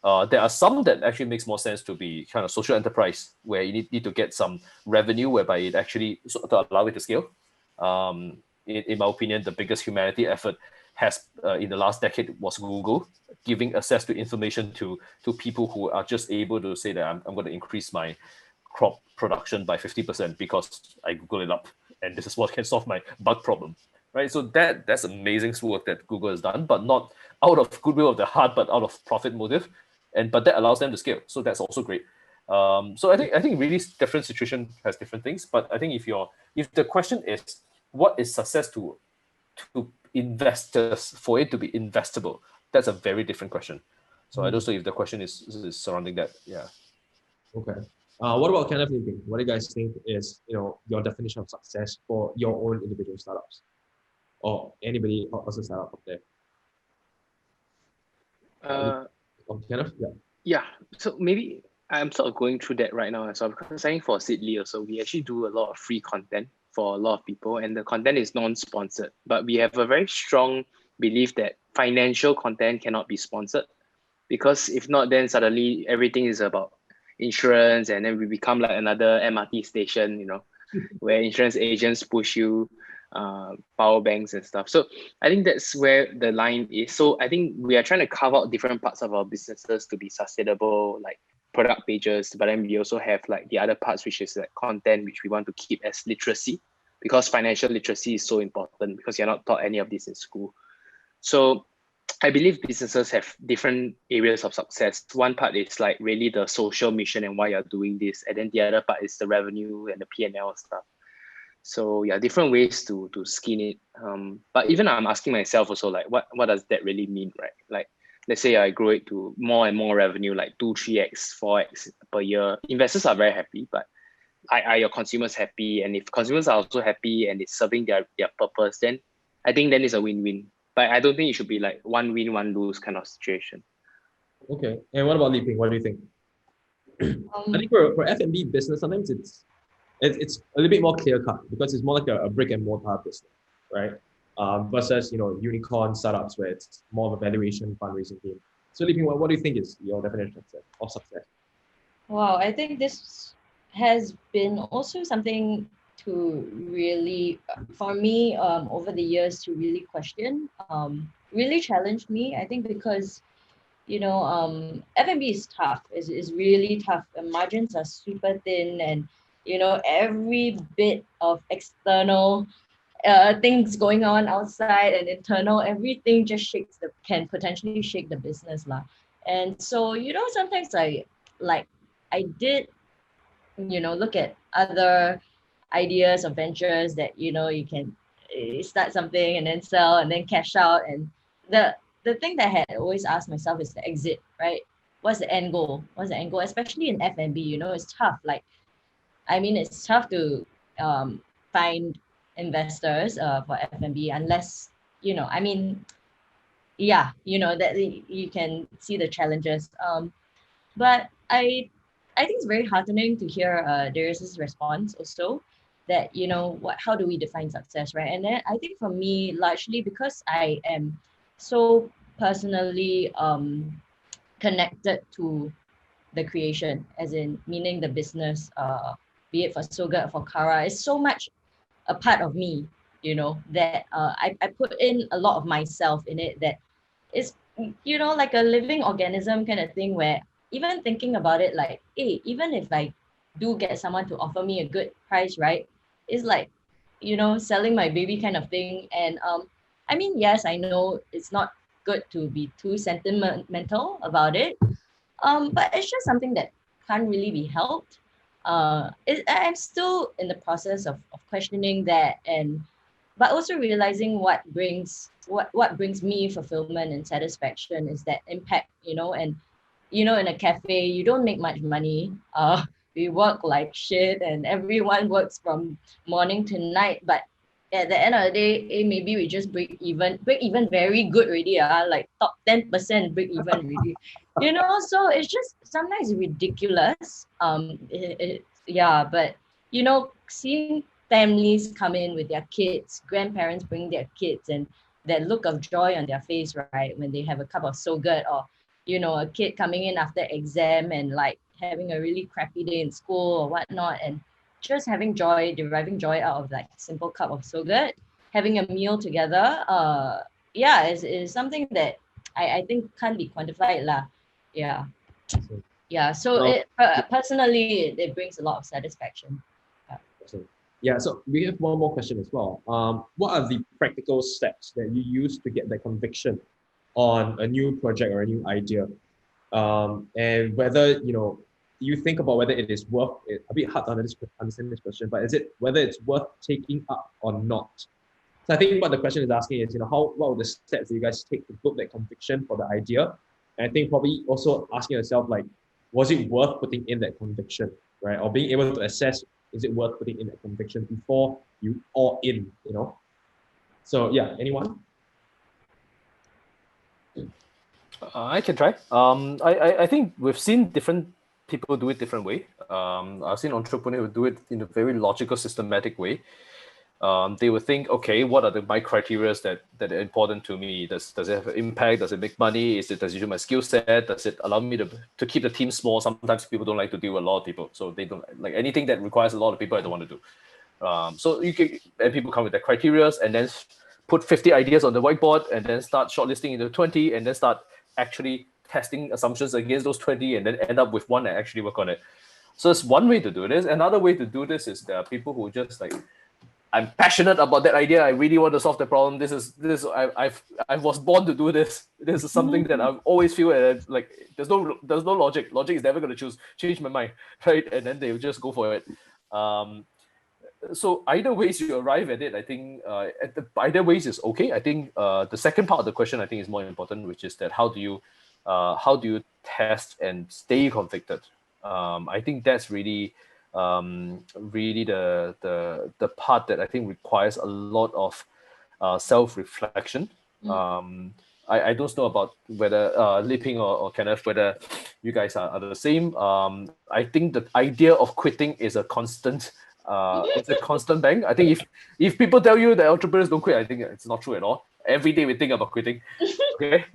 There are some that actually makes more sense to be kind of social enterprise, where you need to get some revenue, whereby it actually to allow it to scale. In my opinion, the biggest humanity effort has in the last decade was Google, giving access to information to people who are just able to say that I'm going to increase my crop production by 50% because I Google it up, and this is what can solve my bug problem, right? So that's amazing work that Google has done, but not out of goodwill of the heart, but out of profit motive, but that allows them to scale. So that's also great. So I think really different situation has different things, but I think if the question is what is success to investors for it to be investable, that's a very different question. So I don't know if the question is surrounding that. Yeah. Okay. What about Kenneth Lou? What do you guys think is your definition of success for your own individual startups, or anybody else's startup up there? Kenneth, yeah. Yeah. So maybe I'm sort of going through that right now. So I'm signing for Sidley also. We actually do a lot of free content for a lot of people, and the content is non-sponsored. But we have a very strong belief that financial content cannot be sponsored, because if not, then suddenly everything is about insurance, and then we become like another MRT station, where insurance agents push you power banks and stuff. So I think that's where the line is. So I think we are trying to carve out different parts of our businesses to be sustainable, like product pages, but then we also have like the other parts, which is like content, which we want to keep as literacy, because financial literacy is so important, because you're not taught any of this in school. So I believe businesses have different areas of success. One part is like really the social mission and why you're doing this, and then the other part is the revenue and the P&L stuff. So yeah, different ways to skin it. But even I'm asking myself also, like, what does that really mean, right? Like, let's say I grow it to more and more revenue, like 2, 3x, 4x per year. Investors are very happy, but are your consumers happy? And if consumers are also happy and it's serving their purpose, then I think then it's a win-win. But I don't think it should be like one win, one lose kind of situation. Okay. And what about Liping? What do you think? I think for F&B business, sometimes it's a little bit more clear cut, because it's more like a brick and mortar business, right? Versus unicorn startups where it's more of a valuation fundraising game. So Liping, what do you think is your definition of success? Wow, I think this has been also something to really, for me, over the years, to really question, really challenged me. I think because F&B is tough. It's really tough. The margins are super thin, and every bit of external things going on outside and internal, everything just can potentially shake the business lah. And so sometimes I did look at other ideas or ventures that you can start something and then sell and then cash out, and the thing that I had always asked myself is the exit, right? What's the end goal? Especially in F&B, it's tough. Like, I mean, it's tough to find investors for F&B unless, that you can see the challenges. But I think it's very heartening to hear Darius's response also, that, how do we define success, right? And then I think for me, largely because I am so personally connected to the creation, as in meaning the business, be it for Sogurt or for KARA, is so much a part of me, that I put in a lot of myself in it, that is, like a living organism kind of thing, where even thinking about it, like, hey, even if I do get someone to offer me a good price, right, it's like, selling my baby kind of thing. And I mean, yes, I know it's not good to be too sentimental about it, but it's just something that can't really be helped. I'm still in the process of questioning that, but also realizing what brings me fulfillment and satisfaction is that impact, and in a cafe, you don't make much money. We work like shit, and everyone works from morning to night, but at the end of the day, maybe we just break even very good already, like top 10% break even already. So it's just sometimes ridiculous. But seeing families come in with their kids, grandparents bring their kids, and that look of joy on their face, right, when they have a cup of Sogurt, or a kid coming in after exam and like having a really crappy day in school or whatnot, and just having joy, deriving joy out of like a simple cup of Sogurt, having a meal together. Yeah, is something that I think can't be quantified lah. Yeah. Yeah. So personally, it brings a lot of satisfaction. Yeah, so we have one more question as well. What are the practical steps that you use to get that conviction on a new project or a new idea? And whether, you think about whether it is worth it, a bit hard to understand this question, but is it whether it's worth taking up or not? So I think what the question is asking is, what were the steps that you guys take to build that conviction for the idea? And I think probably also asking yourself, like, was it worth putting in that conviction, right? Or being able to assess, is it worth putting in that conviction before you all in, So yeah, anyone? I can try. I think we've seen different people do it different way. I've seen entrepreneurs who do it in a very logical, systematic way. They would think, okay, what are my criteria that are important to me? Does it have an impact? Does it make money? Does it use my skill set? Does it allow me to keep the team small? Sometimes people don't like to deal with a lot of people, so they don't like anything that requires a lot of people. I don't want to do. So and people come with their criteria and then put 50 ideas on the whiteboard and then start shortlisting into 20 and then start actually testing assumptions against those 20 and then end up with one and actually work on it. So it's one way to do this. Another way to do this is there are people who just like, I'm passionate about that idea. I really want to solve the problem. I was born to do this. This is something that I always feel like there's no logic. Logic is never going to change my mind, right? And then they will just go for it. So either ways you arrive at it, I think either ways is okay. I think the second part of the question I think is more important, which is that how do you test and stay convicted? I think that's really the part that I think requires a lot of self-reflection. I don't know about whether Liping or Kenneth, whether you guys are the same. I think the idea of quitting is a constant. It's a constant bang. I think if people tell you that entrepreneurs don't quit, I think it's not true at all. Every day we think about quitting. Okay,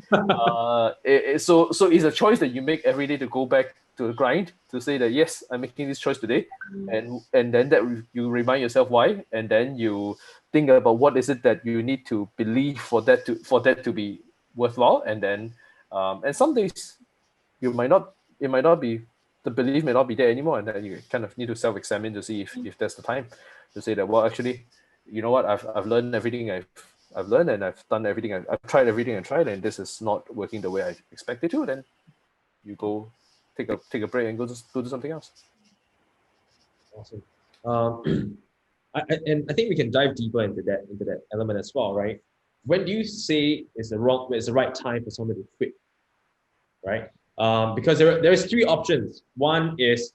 so it's a choice that you make every day to go back to the grind, to say that yes, I'm making this choice today, and then that you remind yourself why, and then you think about what is it that you need to believe for that to be worthwhile, and then and some days it might not be, the belief may not be there anymore, and then you kind of need to self-examine to see if that's the time to say that, well, actually, you know what, I've learned everything I've learned, and I've done everything, I've tried everything I tried, and this is not working the way I expected to. Then you go take a break and go do something else. Awesome. And I think we can dive deeper into that element as well, right? When do you say it's the right time for someone to quit, right? Because there is three options. One is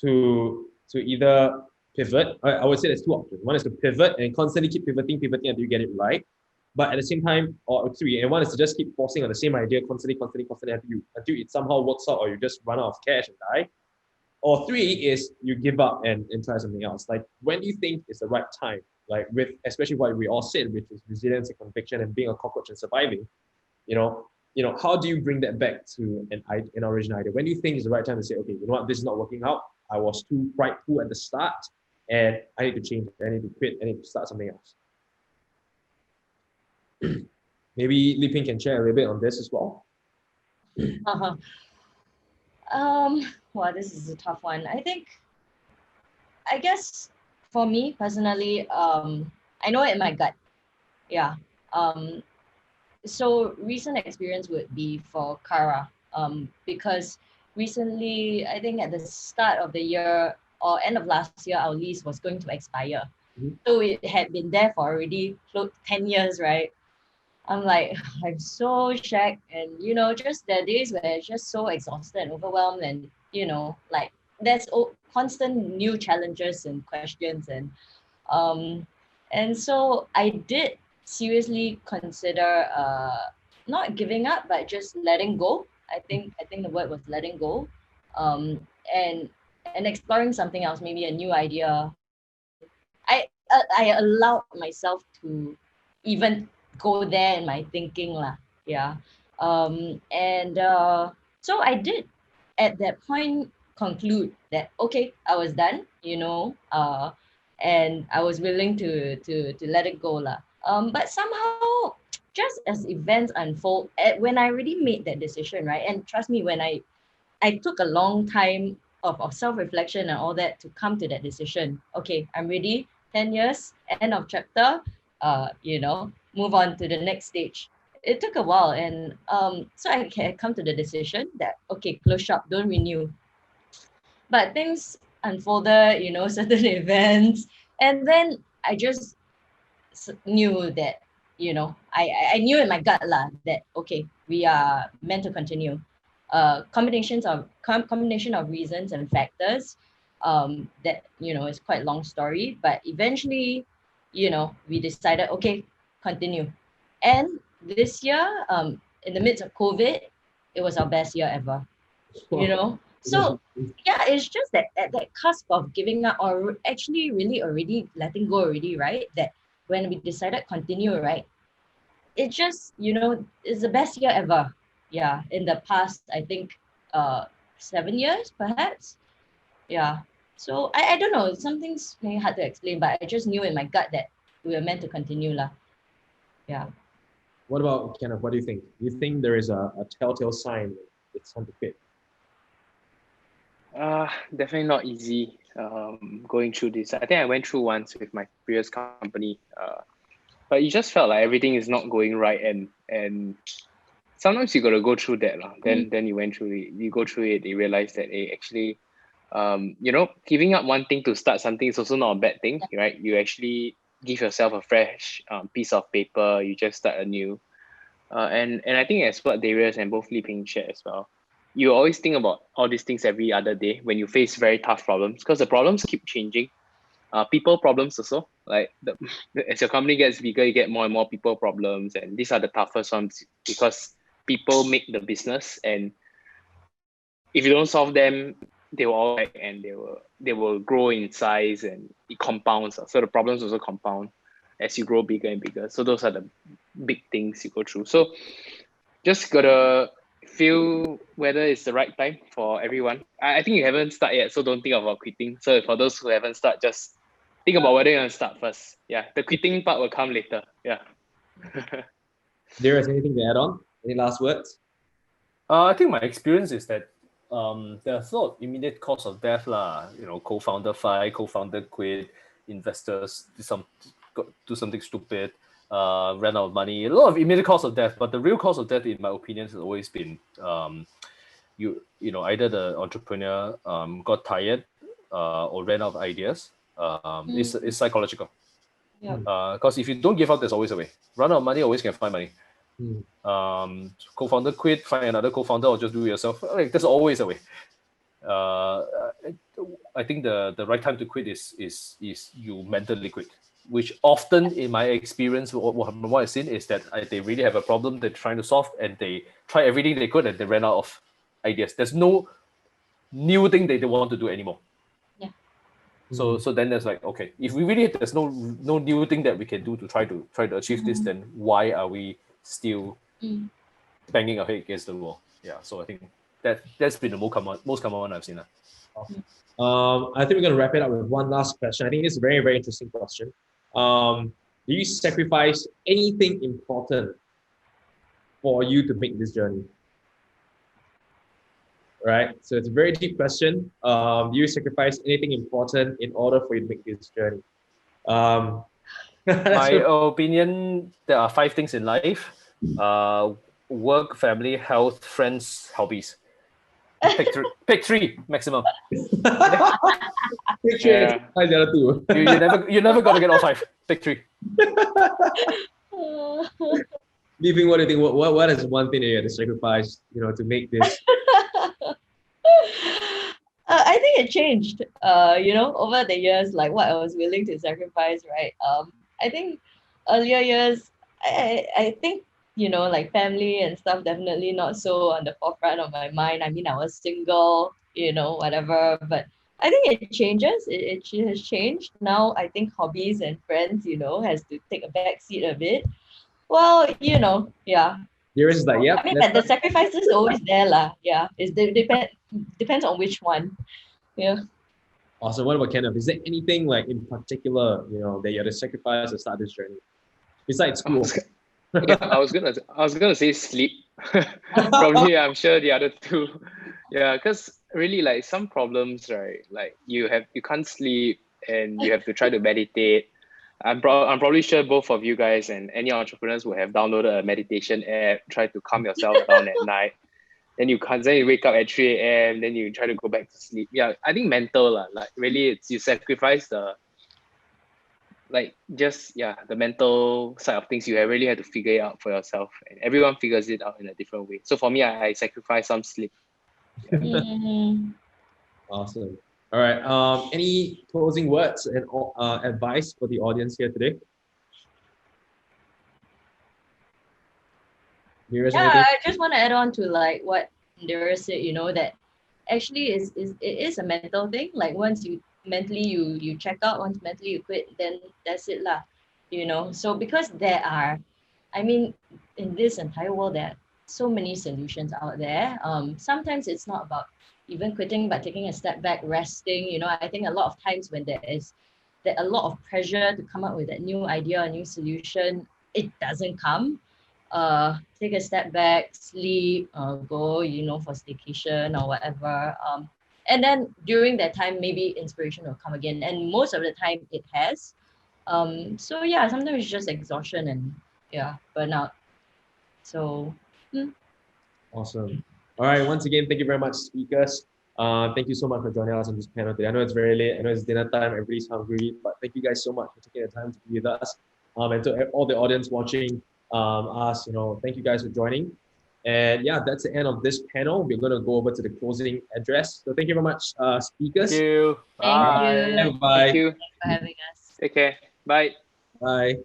to either pivot. I would say there's two options. One is to pivot and constantly keep pivoting until you get it right. But at the same time, or three, and one is to just keep forcing on the same idea constantly until it somehow works out, or you just run out of cash and die. Or three is you give up and try something else. Like, when do you think is the right time? Like, with especially what we all said, which is resilience and conviction and being a cockroach and surviving, how do you bring that back to an original idea? When do you think is the right time to say, okay, you know what, this is not working out. I was too prideful at the start, and I need to change it. I need to quit. I need to start something else. Maybe Liping can share a little bit on this as well. Well, this is a tough one. I guess for me personally, I know it in my gut. Yeah. So recent experience would be for KARA, because recently, I think at the start of the year or end of last year, our lease was going to expire. So it had been there for already 10 years, right? I'm like, I'm so shagged, and just the days where it's just so exhausted and overwhelmed, and like there's constant new challenges and questions, and so I did seriously consider not giving up, but just letting go. I think the word was letting go, and exploring something else, maybe a new idea. I allowed myself to even go there in my thinking lah. Yeah. So I did at that point conclude that okay, I was done, and I was willing to let it go lah. But somehow, just as events unfold, when I already made that decision, right? And trust me, when I took a long time of self-reflection and all that to come to that decision. Okay, I'm ready. 10 years, end of chapter, move on to the next stage. It took a while, and so I can come to the decision that okay, close shop, don't renew. But things unfolded, certain events, and then I just knew that, I knew in my gut lah that okay, we are meant to continue. Combination of reasons and factors, that is quite long story, but eventually, we decided okay, continue. And this year, in the midst of COVID, it was our best year ever. So yeah, it's just that at that cusp of giving up, or actually really already letting go already, right? That when we decided continue, right? It just, it's the best year ever. Yeah, in the past, I think 7 years, perhaps. Yeah. So I don't know. Something's maybe hard to explain, but I just knew in my gut that we were meant to continue lah. Yeah. What about Kenneth? What do you think? Do you think there is a telltale sign it's time to quit? Definitely not easy going through this. I think I went through once with my previous company, but it just felt like everything is not going right, and sometimes you got to go through that. Then you went through it, you go through it, you realize that actually, giving up one thing to start something is also not a bad thing, right? You actually give yourself a fresh piece of paper, you just start anew. And I think as what Darius and both Li Ping shared as well, you always think about all these things every other day when you face very tough problems, because the problems keep changing. People problems also, like as your company gets bigger, you get more and more people problems, and these are the toughest ones because people make the business, and if you don't solve them, they will all and they will grow in size and it compounds. So the problems also compound as you grow bigger and bigger. So those are the big things you go through. So just gotta feel whether it's the right time for everyone. I think you haven't started yet, so don't think about quitting. So for those who haven't started, just think about whether you want to start first. Yeah, the quitting part will come later. Yeah. Darius, anything to add on? Any last words? I think my experience is that there's not immediate cause of death lah. Co-founder fired, co-founder quit, investors do something stupid, ran out of money. A lot of immediate cause of death, but the real cause of death, in my opinion, has always been either the entrepreneur got tired or ran out of ideas. It's psychological. Yeah. Because if you don't give up, there's always a way. Run out of money, always can find money. Co-founder quit, find another co-founder, or just do it yourself. Like, there's always a way. I think the right time to quit is you mentally quit, which often in my experience, what I've seen is that they really have a problem they're trying to solve, and they try everything they could and they ran out of ideas. There's no new thing they want to do anymore. Yeah. So then there's like, okay, if we really there's no new thing that we can do to try to achieve this, then why are we still banging our head against the wall? Yeah. So I think that's been the most common one I've seen. I think we're gonna wrap it up with one last question. I think it's a very, very interesting question. Do you sacrifice anything important for you to make this journey? Right. So it's a very deep question. Do you sacrifice anything important in order for you to make this journey? My opinion, there are 5 things in life: work, family, health, friends, hobbies. Pick three maximum. Pick 3 and sacrifice the other 2. You never gotta get all 5. Pick 3. Li-Ping, what do you think? What is one thing that you had to sacrifice, to make this? I think it changed, over the years, like what I was willing to sacrifice, right? I think earlier years, I think, like family and stuff, definitely not so on the forefront of my mind. I mean, I was single, whatever, but I think it changes. It has changed. Now, I think hobbies and friends, has to take a back seat a bit. Well, yeah. Darius is like, yep. I mean, but the sacrifice is always there, lah. Yeah, depends on which one. Yeah. Awesome. What about Kenneth? Is there anything like in particular, that you had to sacrifice to start this journey? Besides school. Yeah, I was gonna say sleep. Probably, I'm sure the other two. Yeah, because really, like some problems, right? Like you can't sleep and you have to try to meditate. I'm probably sure both of you guys and any entrepreneurs will have downloaded a meditation app, try to calm yourself down at night. Then you wake up at 3 a.m. Then you try to go back to sleep. Yeah, I think mental like really it's you sacrifice the the mental side of things. You really have to figure it out for yourself, and everyone figures it out in a different way. So for me, I sacrifice some sleep. Awesome. All right. Any closing words and advice for the audience here today? Yeah, I just want to add on to like what Darius said. That actually it is a mental thing. Like once you mentally you check out, once mentally you quit, then that's it lah. So because there are, I mean, in this entire world, there are so many solutions out there. Sometimes it's not about even quitting, but taking a step back, resting. I think a lot of times when there is a lot of pressure to come up with that new idea, a new solution, it doesn't come. Take a step back, sleep, go, for staycation or whatever. And then during that time, maybe inspiration will come again. And most of the time it has. So yeah, sometimes it's just exhaustion and burnout. So. Awesome. All right. Once again, thank you very much, speakers. Thank you so much for joining us on this panel today. I know it's very late. I know it's dinner time. Everybody's hungry, but thank you guys so much for taking the time to be with us. And to all the audience watching us, thank you guys for joining. And yeah, that's the end of this panel. We're going to go over to the closing address. So thank you very much, speakers. Thank you. Thank you. Bye. Thank you. Thanks for having us. Take care. Bye. Bye.